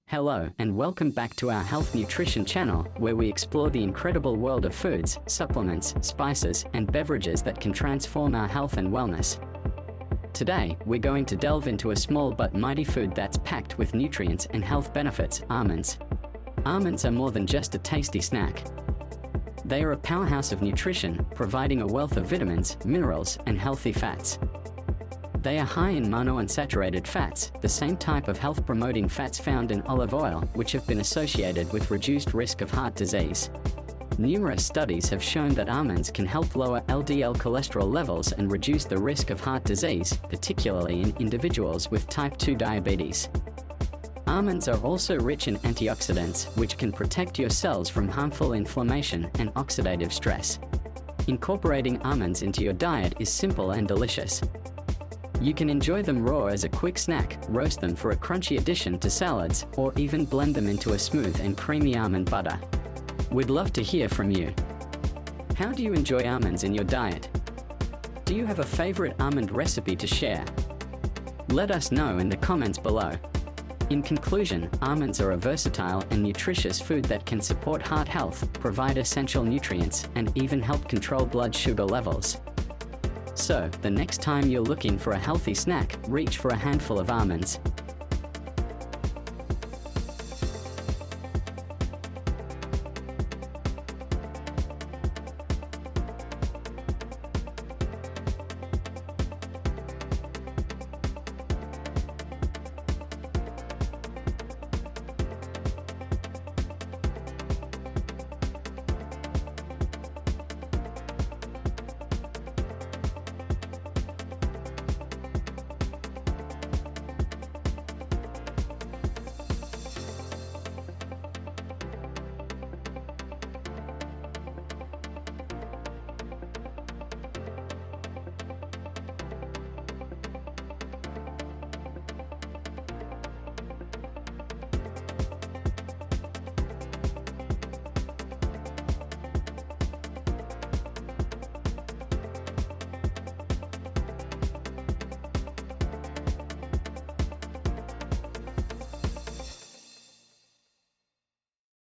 Hello, and welcome back to our Health Nutrition channel, where we explore the incredible world of foods, supplements, spices, and beverages that can transform our health and wellness. Today, we're going to delve into a small but mighty food that's packed with nutrients and health benefits: almonds. Almonds are more than just a tasty snack. They are a powerhouse of nutrition, providing a wealth of vitamins, minerals, and healthy fats. They are high in monounsaturated fats, the same type of health-promoting fats found in olive oil, which have been associated with reduced risk of heart disease. Numerous studies have shown that almonds can help lower LDL cholesterol levels and reduce the risk of heart disease, particularly in individuals with type 2 diabetes. Almonds are also rich in antioxidants, which can protect your cells from harmful inflammation and oxidative stress. Incorporating almonds into your diet is simple and delicious. You can enjoy them raw as a quick snack, roast them for a crunchy addition to salads, or even blend them into a smooth and creamy almond butter. We'd love to hear from you. How do you enjoy almonds in your diet? Do you have a favorite almond recipe to share? Let us know in the comments below. In conclusion, almonds are a versatile and nutritious food that can support heart health, provide essential nutrients, and even help control blood sugar levels. So, the next time you're looking for a healthy snack, reach for a handful of almonds.